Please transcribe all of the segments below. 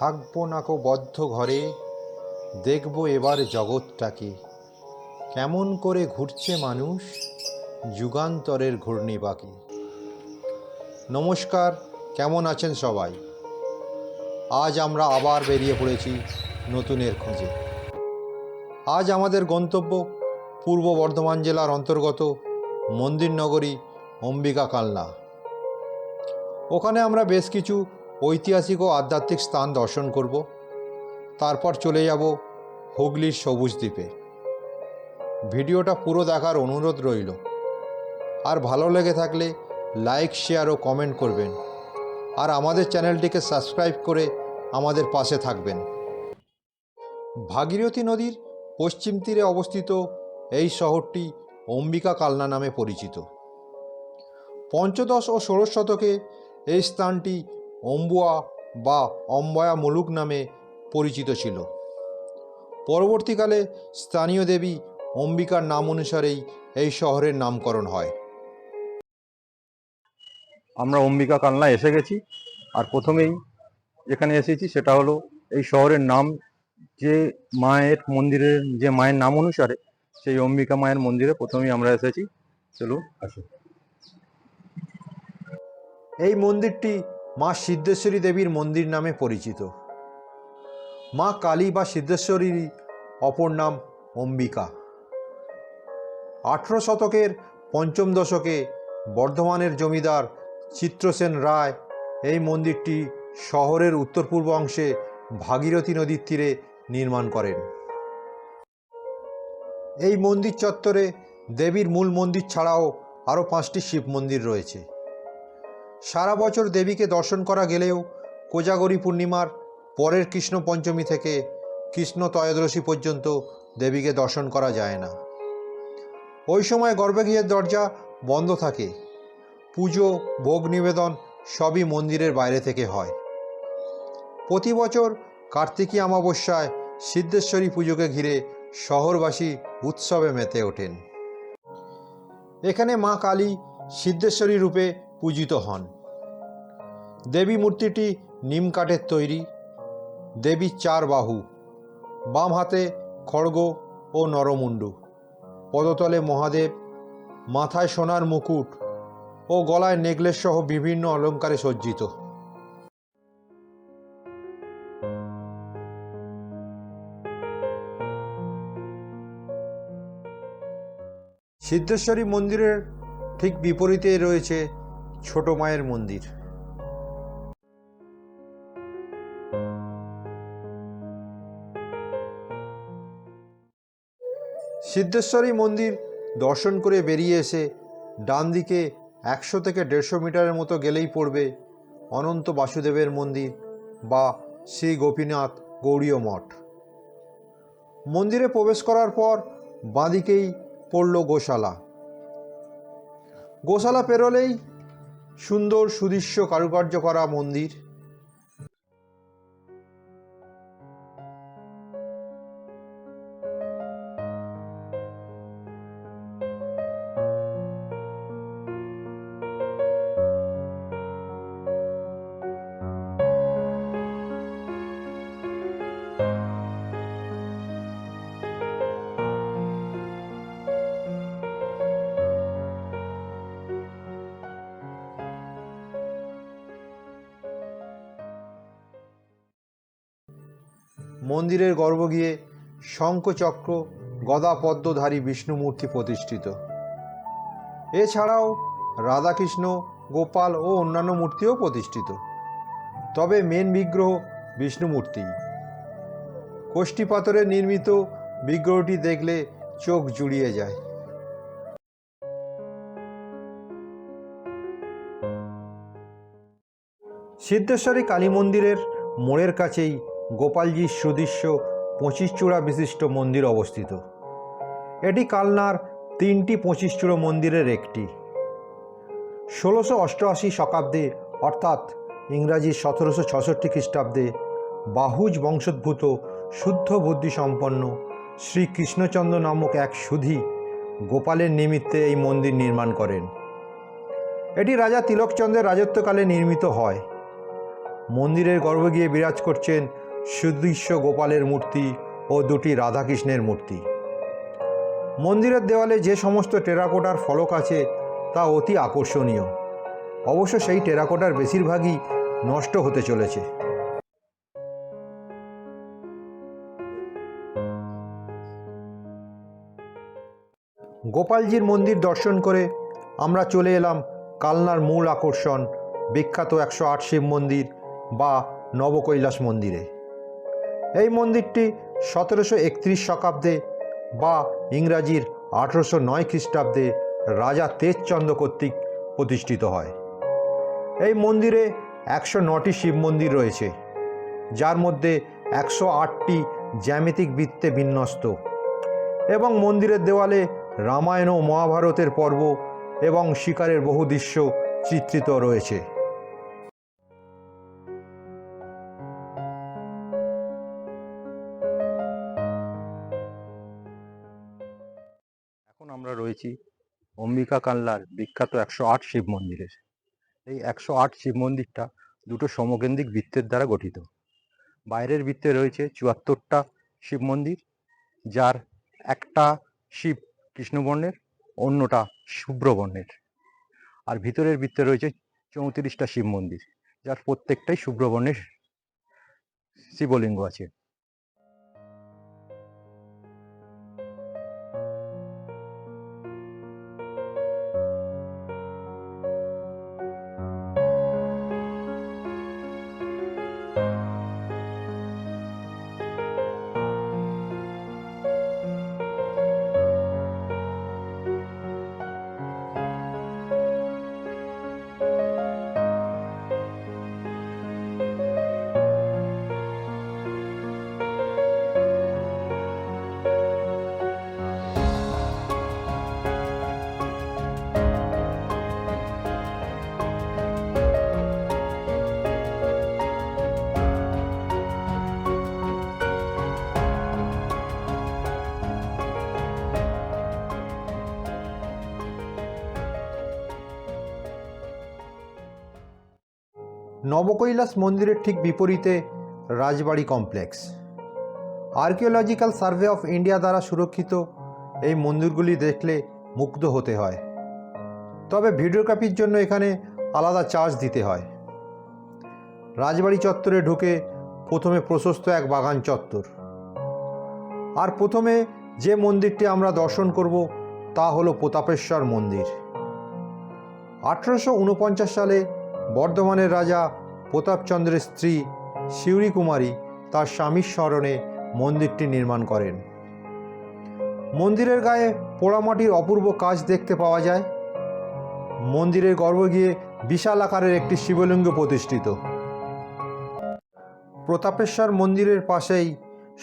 থাকবো নাকো বদ্ধ ঘরে, দেখব এবার জগৎটাকে, কেমন করে ঘুরছে মানুষ যুগান্তরের ঘূর্ণিপাকে। নমস্কার, কেমন আছেন সবাই? আজ আমরা আবার বেরিয়ে পড়েছি নতুনের খোঁজে। আজ আমাদের গন্তব্য পূর্ব বর্ধমান জেলার অন্তর্গত মন্দির নগরী অম্বিকা কালনা। ওখানে আমরা বেশ কিছু ঐতিহাসিক ও আধ্যাত্মিক স্থান দর্শন করব। তারপর চলে যাব হুগলির সবুজ দ্বীপে। ভিডিওটা পুরো দেখার অনুরোধ রইল। আর ভালো লেগে থাকলে লাইক, শেয়ার ও কমেন্ট করবেন। আর আমাদের চ্যানেলটিকে সাবস্ক্রাইব করে আমাদের পাশে থাকবেন। ভাগীরথী নদীর পশ্চিম তীরে অবস্থিত এই শহরটি অম্বিকা কালনা নামে পরিচিত। পঞ্চদশ ও ষোড়শ শতকে এই স্থানটি অম্বুয়া বা অম্বয়া মুলুক নামে পরিচিত ছিল। পরবর্তীকালে স্থানীয় দেবী অম্বিকার নাম অনুসারেই এই শহরের নামকরণ হয়। আমরা অম্বিকা কালনা এসে গেছি। আর প্রথমেই যেখানে এসেছি সেটা হলো এই শহরের নাম, যে মায়ের মন্দিরের, যে মায়ের নাম অনুসারে সেই অম্বিকা মায়ের মন্দিরে প্রথমেই আমরা এসেছি। চলুন আসুন। এই মন্দিরটি মা সিদ্ধেশ্বরী দেবীর মন্দির নামে পরিচিত। মা কালী বা সিদ্ধেশ্বরীর অপর নাম অম্বিকা। 18 শতকের পঞ্চম দশকে বর্ধমানের জমিদার চিত্রসেন রায় এই মন্দিরটি শহরের উত্তর পূর্ব অংশে ভাগীরথী নদীর তীরে নির্মাণ করেন। এই মন্দির চত্বরে দেবীর মূল মন্দির ছাড়াও আরও 5টি শিব মন্দির রয়েছে। সারা বছর দেবীকে দর্শন করা গেলেও কোজাগরী পূর্ণিমার পরের কৃষ্ণ পঞ্চমী থেকে কৃষ্ণ ত্রয়োদশী পর্যন্ত দেবীকে দর্শন করা যায় না। ওই সময় গর্ভগৃহের দরজা বন্ধ থাকে। পুজো, ভোগ নিবেদন সবই মন্দিরের বাইরে থেকে হয়। প্রতি বছর কার্তিকী অমাবস্যায় সিদ্ধেশ্বরী পুজোকে ঘিরে শহরবাসী উৎসবে মেতে ওঠেন। এখানে মা কালী সিদ্ধেশ্বরী রূপে পূজিত হন। দেবী মূর্তিটি নিম কাঠের তৈরি। দেবীর 4 বাহু, বাম হাতে খড়গ ও নরমুণ্ডু, পদতলে মহাদেব, মাথায় সোনার মুকুট ও গলায় নেকলেস সহ বিভিন্ন অলঙ্কারে সজ্জিত। সিদ্ধেশ্বরী মন্দিরের ঠিক বিপরীতে রয়েছে ছোট মায়ের মন্দির। সিদ্ধেশ্বরী মন্দির দর্শন করে বেরিয়ে এসে ডান দিকে 100 থেকে 150 মিটারের মতো গেলেই পড়বে অনন্ত বাসুদেবের মন্দির বা শ্রী গোপীনাথ গৌড়ীয় মঠ। মন্দিরে প্রবেশ করার পর বাঁদিকেই পড়ল গোশালা। গোশালা পেরোলেই সুন্দর সুদৃশ্য কারুকার্য করা মন্দির। মন্দিরের গর্ভগৃহে শঙ্খচক্র গদা পদ্মধারী বিষ্ণু মূর্তি প্রতিষ্ঠিত। এছাড়াও রাধাকৃষ্ণ, গোপাল ও অন্যান্য মূর্তিও প্রতিষ্ঠিত। তবে মেন বিগ্রহ বিষ্ণু মূর্তি। কোষ্ঠী পাথরে নির্মিত বিগ্রহটি দেখলে চোখ জুড়িয়ে যায়। সিদ্ধেশ্বরী কালী মন্দিরের মোড়ের কাছেই গোপালজির সুদৃশ্য 25 চূড়া বিশিষ্ট মন্দির অবস্থিত। এটি কালনার 3টি 25 চূড়া মন্দিরের একটি। 1688 শতাব্দে অর্থাৎ ইংরাজি 1766 খ্রিস্টাব্দে বাহুজ বংশোদ্ভূত শুদ্ধ বুদ্ধি সম্পন্ন শ্রীকৃষ্ণচন্দ্র নামক এক সুধী গোপালের নিমিত্তে এই মন্দির নির্মাণ করেন। এটি রাজা তিলকচন্দ্রের রাজত্বকালে নির্মিত হয়। মন্দিরের গর্ভে গিয়ে বিরাজ করছেন সুদৃশ্য গোপালের মূর্তি ও দুটি রাধাকৃষ্ণের মূর্তি। মন্দিরের দেওয়ালে যে সমস্ত টেরাকোটার ফলক আছে তা অতি আকর্ষণীয়। অবশ্য সেই টেরাকোটার বেশিরভাগই নষ্ট হতে চলেছে। গোপালজির মন্দির দর্শন করে আমরা চলে এলাম কালনার মূল আকর্ষণ বিখ্যাত 108 শিব মন্দির বা নবকৈলাস মন্দিরে। এই মন্দিরটি 1731 শতাব্দে বা ইংরাজির 1809 খ্রিস্টাব্দে রাজা তেজচন্দ্র কর্তৃক প্রতিষ্ঠিত হয়। এই মন্দিরে 109টি শিব মন্দির রয়েছে, যার মধ্যে 108টি জ্যামিতিক বৃত্তে বিন্যস্ত এবং মন্দিরের দেওয়ালে রামায়ণ ও মহাভারতের পর্ব এবং শিকারের বহু দৃশ্য চিত্রিত রয়েছে। এখন আমরা রয়েছি অম্বিকা কালনার বিখ্যাত 108 শিব মন্দিরের। এই 108 শিব মন্দিরটা দুটো সমকেন্দ্রিক বৃত্তের দ্বারা গঠিত। বাইরের বৃত্তে রয়েছে 74টা শিব মন্দির, যার একটা শিব কৃষ্ণবর্ণের, অন্যটা শুভ্রবর্ণের। আর ভিতরের বৃত্তে রয়েছে 34টা শিব মন্দির, যার প্রত্যেকটাই শুভ্রবর্ণের শিবলিঙ্গ আছে। নবকৈলাস মন্দিরের ঠিক বিপরীতে Rajbari complex. Archaeological Survey of India দ্বারা সুরক্ষিত এই মন্দিরগুলি দেখলে মুগ্ধ হতে হয়, তবে ভিডিওগ্রাফির জন্য এখানে আলাদা চার্জ দিতে হয়। রাজবাড়ি চত্বরে ঢুকে প্রথমে প্রশস্ত এক বাগান চত্বর, আর প্রথমে যে মন্দিরটি আমরা দর্শন করব তা হলো প্রতাপেশ্বর মন্দির। 1849 সালে বর্ধমানের রাজা প্রতাপচন্দ্রের স্ত্রী শিউরি কুমারী তার স্বামীর স্মরণে মন্দিরটি নির্মাণ করেন। মন্দিরের গায়ে পোড়ামাটির অপূর্ব কাজ দেখতে পাওয়া যায়। মন্দিরের গর্ভে গিয়ে বিশাল আকারের একটি শিবলিঙ্গ প্রতিষ্ঠিত। প্রতাপেশ্বর মন্দিরের পাশেই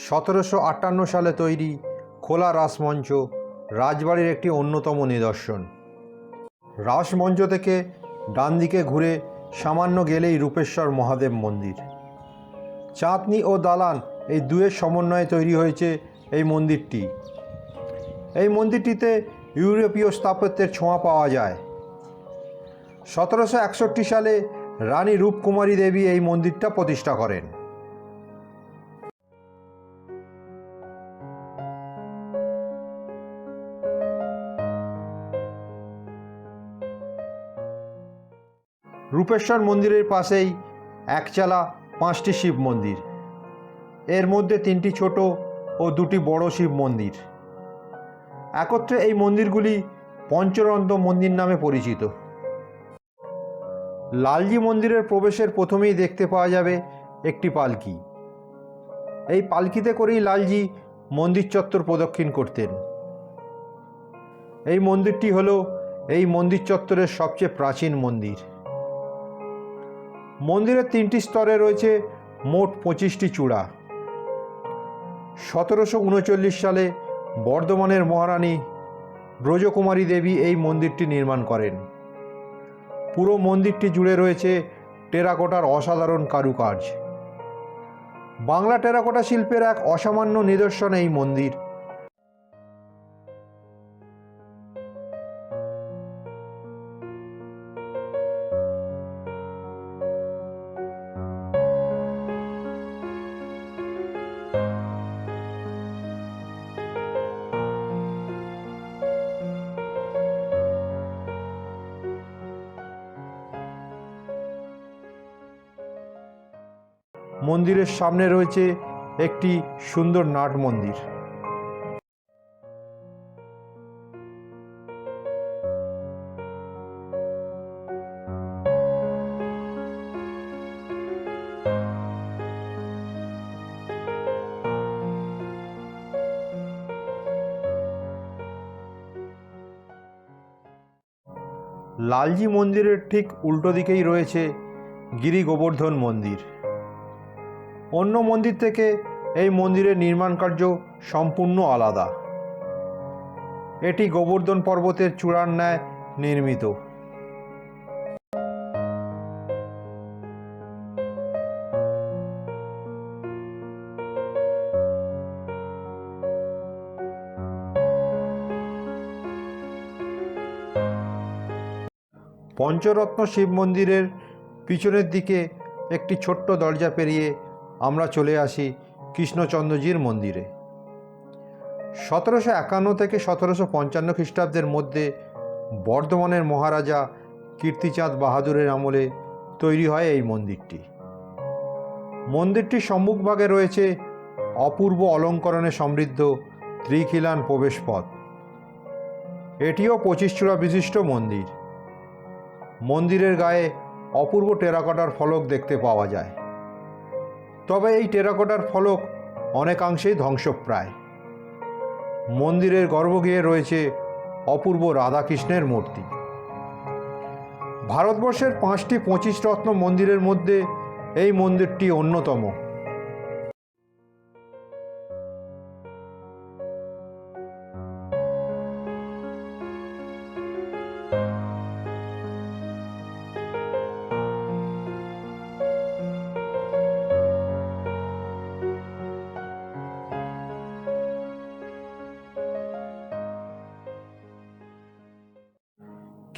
1758 সালে তৈরি খোলা রাসমঞ্চ রাজবাড়ির একটি অন্যতম নিদর্শন। রাসমঞ্চ থেকে ডান দিকে ঘুরে সামান্য গেলেই রূপেশ্বর মহাদেব মন্দির। চাঁদনি ও দালান এই দুয়ের সমন্বয়ে তৈরি হয়েছে এই মন্দিরটি। এই মন্দিরটিতে ইউরোপীয় স্থাপত্যের ছোঁয়া পাওয়া যায়। 1761 সালে রানী রূপকুমারী দেবী এই মন্দিরটা প্রতিষ্ঠা করেন। রূপেশ্বর মন্দিরের পাশেই একচালা 5টি শিব মন্দির, এর মধ্যে 3টি ছোট ও 2টি বড় শিব মন্দির। একত্রে এই মন্দিরগুলি পঞ্চরন্ধ্র মন্দির নামে পরিচিত। লালজি মন্দিরের প্রবেশের প্রথমেই দেখতে পাওয়া যাবে একটি পালকি। এই পালকিতে করেই লালজি মন্দির চত্বর প্রদক্ষিণ করতেন। এই মন্দিরটি হলো এই মন্দির চত্বরের সবচেয়ে প্রাচীন মন্দির। মন্দিরের 3টি স্তরে রয়েছে মোট 25টি চূড়া। 1739 সালে বর্ধমানের মহারানী ব্রজকুমারী দেবী এই মন্দিরটি নির্মাণ করেন। পুরো মন্দিরটি জুড়ে রয়েছে টেরাকোটার অসাধারণ কারুকাজ। বাংলা টেরাকোটা শিল্পের এক অসামান্য নিদর্শন এই মন্দির। মন্দিরের সামনে রয়েছে একটি সুন্দর নাট মন্দির। লালজি মন্দিরের ঠিক উল্টো দিকেই রয়েছে গিরি গোবর্ধন মন্দির। অন্য মন্দির থেকে এই মন্দিরের নির্মাণ কার্য সম্পূর্ণ আলাদা। এটি গোবর্ধন পর্বতের চূড়ার ন্যায় নির্মিত। পঞ্চরত্ন শিব মন্দিরের পিছনের দিকে একটি ছোট্ট দরজা পেরিয়ে আমরা চলে আসি কৃষ্ণচন্দ্রজির মন্দিরে। 1751 থেকে 1755 খ্রিস্টাব্দের মধ্যে বর্ধমানের মহারাজা কীর্তিচাঁদ বাহাদুরের আমলে তৈরি হয় এই মন্দিরটি। মন্দিরটির সম্মুখভাগে রয়েছে অপূর্ব অলঙ্করণে সমৃদ্ধ ত্রিখিলান প্রবেশপথ। এটিও 25 চূড়া বিশিষ্ট মন্দির। মন্দিরের গায়ে অপূর্ব টেরাকোটার ফলক দেখতে পাওয়া যায়, তবে এই টেরাকোটার ফলক অনেকাংশেই ধ্বংসপ্রায়। মন্দিরের গর্ভগৃহে রয়েছে অপূর্ব রাধাকৃষ্ণের মূর্তি। ভারতবর্ষের 5টি 25 রত্ন মন্দিরের মধ্যে এই মন্দিরটি অন্যতম।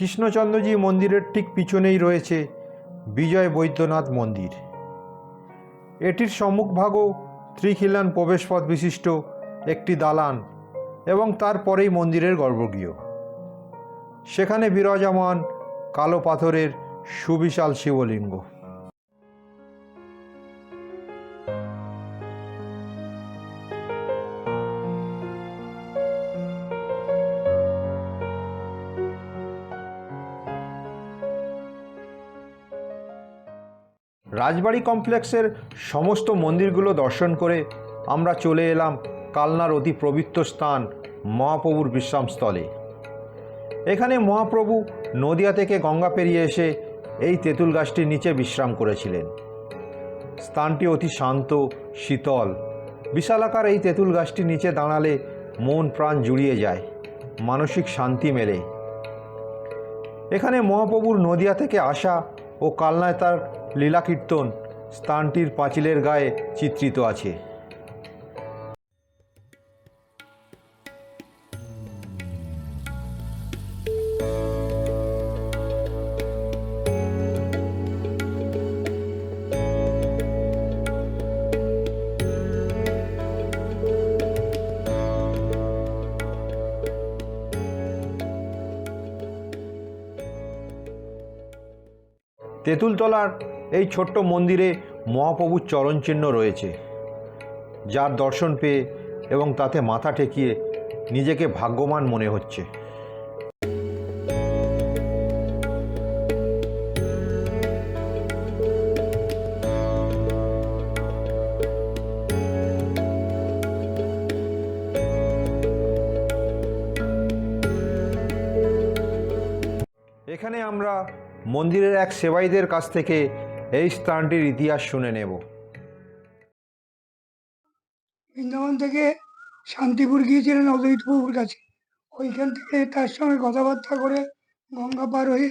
কৃষ্ণচন্দ্রজি মন্দিরের ঠিক পিছনেই রয়েছে বিজয় বৈদ্যনাথ মন্দির। এটির সম্মুখভাগও ত্রিখিলান প্রবেশপথ বিশিষ্ট একটি দালান এবং তারপরেই মন্দিরের গর্ভগৃহ। সেখানে বিরাজমান কালো পাথরের সুবিশাল শিবলিঙ্গ। রাজবাড়ি কমপ্লেক্সের সমস্ত মন্দিরগুলো দর্শন করে আমরা চলে এলাম কালনার অতি পবিত্র স্থান মহাপ্রভুর বিশ্রামস্থলে। এখানে মহাপ্রভু নদিয়া থেকে গঙ্গা পেরিয়ে এসে এই তেঁতুল গাছটির নিচে বিশ্রাম করেছিলেন। স্থানটি অতি শান্ত, শীতল। বিশালাকার এই তেঁতুল গাছটির নিচে দাঁড়ালে মন প্রাণ জুড়িয়ে যায়, মানসিক শান্তি মেলে। এখানে মহাপ্রভুর নদিয়া থেকে আসা ও কালনায় তার লীলা কীর্তন স্থানটির পাঁচিলের গায়ে চিত্রিত আছে। তেঁতুলতলার এই ছোট্ট মন্দিরে মহাপ্রভুর চরণচিহ্ন রয়েছে, যার দর্শন পেয়ে এবং তাতে মাথা ঠেকিয়ে নিজেকে ভাগ্যবান মনে হচ্ছে। এখানে আমরা মন্দিরের এক সেবাইদের কাছ থেকে এই স্থানটির ইতিহাস শুনে নেব। বৃন্দাবন থেকে শান্তিপুর গিয়েছিলেন অদ্বৈত প্রভুর কাছে। ওইখান থেকে তার সঙ্গে কথাবার্তা করে গঙ্গা পার হয়ে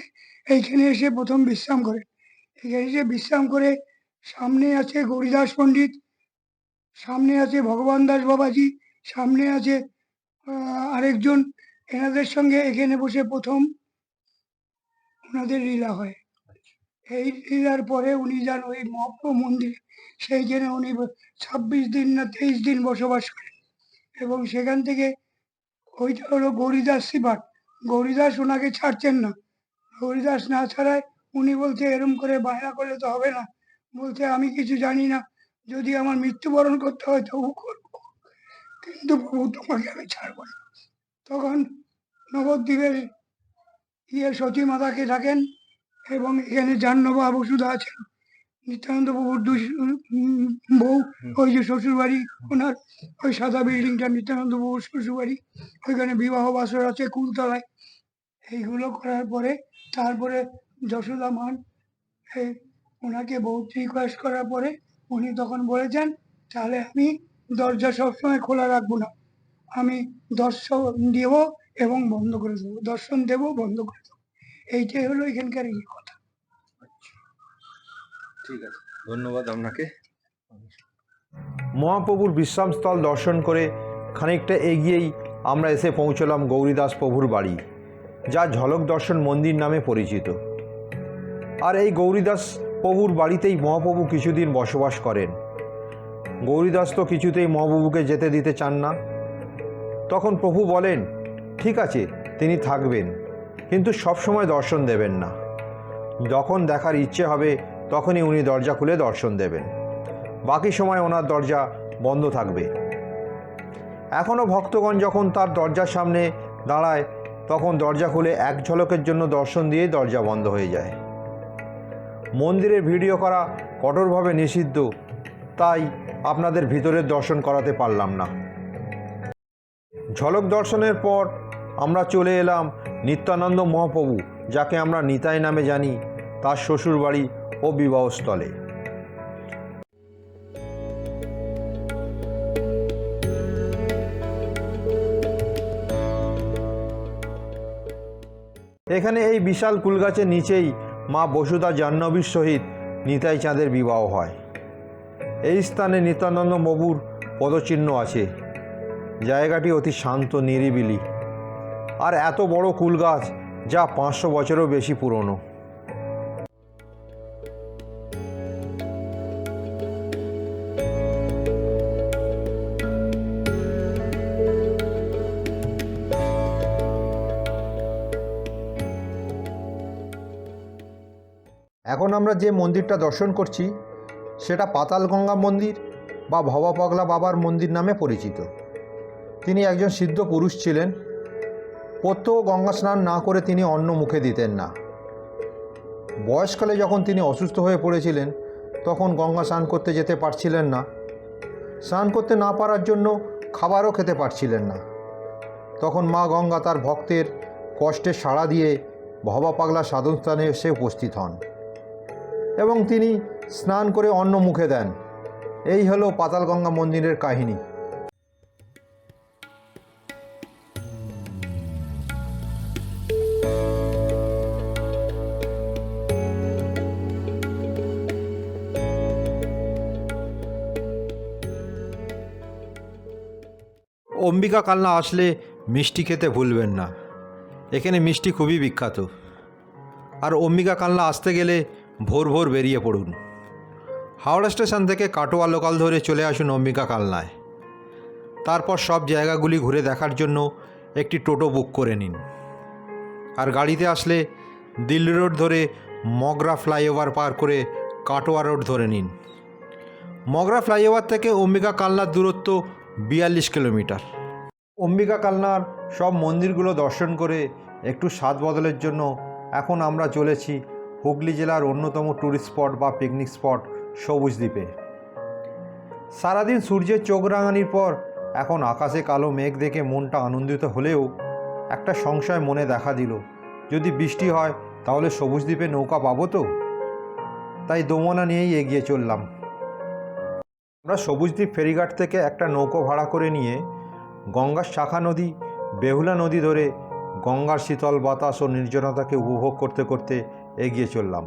এইখানে এসে প্রথম বিশ্রাম করেন। এখানে এসে বিশ্রাম করে সামনে আছে গৌরীদাস পণ্ডিত, সামনে আছে ভগবান দাস বাবাজি, সামনে আছে আরেকজন। এনাদের সঙ্গে এখানে বসে প্রথম ওনাদের লীলা হয়। এই লীলার পরে উনি যান ওই মহাপ্রভু মন্দিরে, সেইখানে উনি 26 দিন না 23 দিন বসবাস করেন। এবং সেখান থেকে ওইটা হলো গৌরীদাস শ্রীপাঠ। গৌরীদাস ওনাকে ছাড়ছেন না। গৌরীদাস না ছাড়ায় উনি বলছে এরম করে বায়না করলে তো হবে না, বলছে আমি কিছু জানি না, যদি আমার মৃত্যুবরণ করতে হয় তবু করবো, কিন্তু প্রভু তোমাকে আমি ছাড়বো না। তখন নবদ্বীপের সতী মাতাকে ডাকেন এবং এখানে জাহ্নবা বসুধা আছেন, নিত্যানন্দ প্রভুর বউ, ওই যে শ্বশুর বাড়ি ওনার, ওই সাদা বিল্ডিংটা নিত্যানন্দ প্রভুর শ্বশুর বাড়ি, ওইখানে বিবাহ বাসর আছে কুলতলায়। এইগুলো করার পরে তারপরে যশোদা মান ওনাকে বহুত রিকোয়েস্ট করার পরে উনি তখন বলেছেন, তাহলে আমি দরজা সবসময় খোলা রাখবো না, আমি দর্শন দেব এবং বন্ধ করে দেবো, দর্শন দেব বন্ধ করে দেবো। এইটাই হলো এখানকার কথা। ঠিক আছে, ধন্যবাদ আপনাকে। মহাপ্রভুর বিশ্রামস্থল দর্শন করে খানিকটা এগিয়েই আমরা এসে পৌঁছলাম গৌরীদাস প্রভুর বাড়ি, যা ঝলক দর্শন মন্দির নামে পরিচিত। আর এই গৌরীদাস প্রভুর বাড়িতেই মহাপ্রভু কিছুদিন বসবাস করেন। গৌরীদাস তো কিছুতেই মহাপ্রভুকে যেতে দিতে চান না। তখন প্রভু বলেন, ঠিক আছে তিনি থাকবেন, কিন্তু সবসময় দর্শন দেবেন না, যখন দেখার ইচ্ছে হবে তখনই উনি দরজা খুলে দর্শন দেবেন, বাকি সময় ওনার দরজা বন্ধ থাকবে। এখনও ভক্তগণ যখন তার দরজার সামনে দাঁড়ায় তখন দরজা খুলে এক ঝলকের জন্য দর্শন দিয়েই দরজা বন্ধ হয়ে যায়। মন্দিরের ভিডিও করা কঠোরভাবে নিষিদ্ধ, তাই আপনাদের ভিতরের দর্শন করাতে পারলাম না। ঝলক দর্শনের পর আমরা চলে এলাম নিত্যানন্দ মহাপ্রভু, যাকে আমরা নিতাই নামে জানি, তার শ্বশুরবাড়ি ও বিবাহস্থলে। এখানে এই বিশাল কুলগাছের নিচেই মা বসুধা জাহ্নবীর সহিত নিতাই চাঁদের বিবাহ হয়। এই স্থানে নিত্যানন্দ প্রভুর পদচিহ্ন আছে। জায়গাটি অতি শান্ত নিরিবিলি, আর এত বড় কুলগাছ যা 500 বছরেরও বেশি পুরনো। এখন আমরা যে মন্দিরটা দর্শন করছি সেটা পাতালগঙ্গা মন্দির বা ভবপাগলা বাবার মন্দির নামে পরিচিত। তিনি একজন সিদ্ধ পুরুষ ছিলেন। প্রত্যহ গঙ্গা স্নান না করে তিনি অন্ন মুখে দিতেন না। বয়সকালে যখন তিনি অসুস্থ হয়ে পড়েছিলেন তখন গঙ্গা স্নান করতে যেতে পারছিলেন না। স্নান করতে না পারার জন্য খাবারও খেতে পারছিলেন না। তখন মা গঙ্গা তার ভক্তের কষ্টে সাড়া দিয়ে ভবপাগলা সাধনস্থানে এসে উপস্থিত হন এবং তিনি স্নান করে অন্ন মুখে দেন। এই হলো পাতালগঙ্গা মন্দিরের কাহিনী। অম্বিকা কালনা আসলে মিষ্টি খেতে ভুলবেন না। এখানে মিষ্টি খুবই বিখ্যাত। আর অম্বিকা কালনা আসতে গেলে ভোর ভোর বেরিয়ে পড়ুন। হাওড়া স্টেশন থেকে কাটোয়া লোকাল ধরে চলে আসুন অম্বিকা কালনায়। তারপর সব জায়গাগুলি ঘুরে দেখার জন্য একটি টোটো বুক করে নিন। আর গাড়িতে আসলে দিল্লি রোড ধরে মগরা ফ্লাইওভার পার করে কাটোয়া রোড ধরে নিন। মগরা ফ্লাইওভার থেকে অম্বিকা কালনার দূরত্ব 42 কিলোমিটার। অম্বিকা কালনার সব মন্দিরগুলো দর্শন করে একটু স্বাদ বদলের জন্য এখন আমরা চলেছি হুগলি জেলার অন্যতম ট্যুরিস্ট স্পট বা পিকনিক স্পট সবুজদ্বীপে। সারাদিন সূর্যের চোখ রাঙানির পর এখন আকাশে কালো মেঘ দেখে মনটা আনন্দিত হলেও একটা সংশয় মনে দেখা দিল, যদি বৃষ্টি হয় তাহলে সবুজদ্বীপে নৌকা পাবো তো? তাই দোমনা নিয়েই এগিয়ে চললাম। আমরা সবুজদ্বীপ ফেরিঘাট থেকে একটা নৌকো ভাড়া করে নিয়ে গঙ্গার শাখা নদী বেহুলা নদী ধরে গঙ্গার শীতল বাতাস ও নির্জনতাকে উপভোগ করতে করতে এগিয়ে চললাম।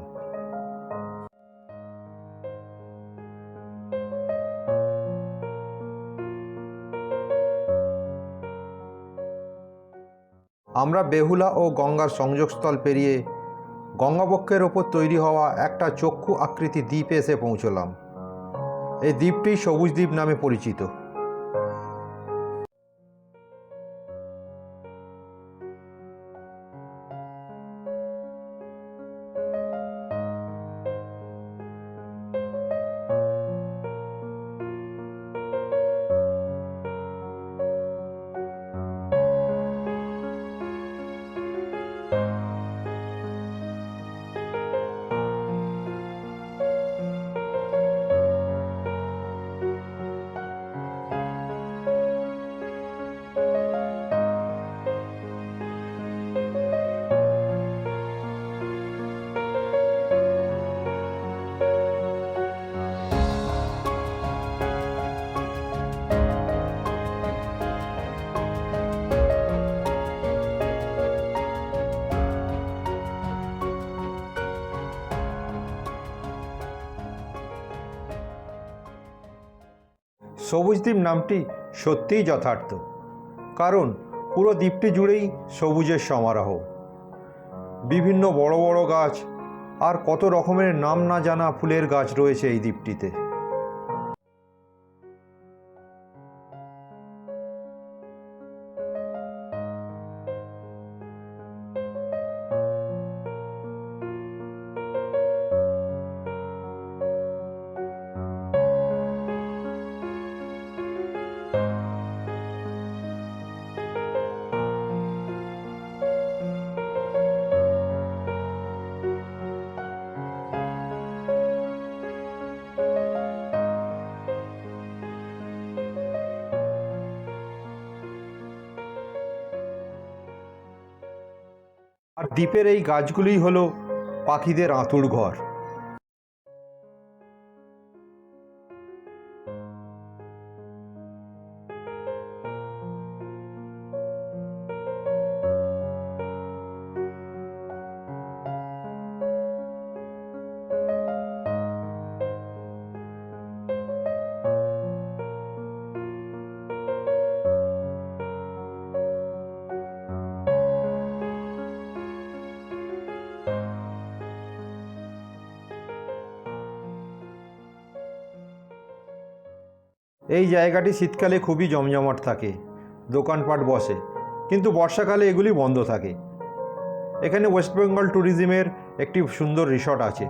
আমরা বেহুলা ও গঙ্গার সংযোগস্থল পেরিয়ে গঙ্গাবক্ষের ওপর তৈরি হওয়া একটা চক্ষু আকৃতি দ্বীপে এসে পৌঁছলাম। এই দ্বীপটি সবুজদ্বীপ নামে পরিচিত। সবুজদ্বীপ নামটি সত্যিই যথার্থ, কারণ পুরো দ্বীপটি জুড়েই সবুজের সমারোহ। বিভিন্ন বড় বড় গাছ আর কত রকমের নাম না জানা ফুলের গাছ রয়েছে এই দ্বীপটিতে। আর দ্বীপের এই গাছগুলিই হলো পাখিদের আঁতুড় ঘর। এই জায়গাটি শীতকালে খুবই জমজমাট থাকে, দোকানপাট বসে, কিন্তু বর্ষাকালে এগুলি বন্ধ থাকে। এখানে ওয়েস্ট বেঙ্গল ট্যুরিজমের একটি সুন্দর রিসর্ট আছে।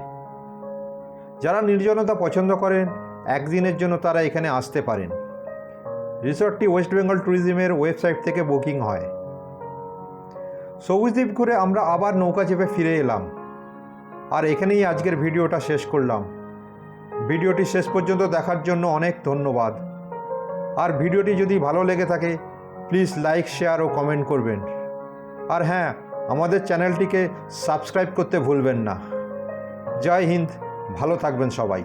যারা নির্জনতা পছন্দ করেন একদিনের জন্য তারা এখানে আসতে পারেন। রিসর্টটি ওয়েস্ট বেঙ্গল ট্যুরিজমের ওয়েবসাইট থেকে বুকিং হয়। সবুজদ্বীপ ঘুরে আমরা আবার নৌকা চেপে ফিরে এলাম, আর এখানেই আজকের ভিডিওটা শেষ করলাম। ভিডিওটি শেষ পর্যন্ত দেখার জন্য অনেক ধন্যবাদ। আর ভিডিওটি যদি ভালো লেগে থাকে প্লিজ লাইক, শেয়ার ও কমেন্ট করবেন। আর হ্যাঁ, আমাদের চ্যানেলটিকে সাবস্ক্রাইব করতে ভুলবেন না। জয় হিন্দ, ভালো থাকবেন সবাই।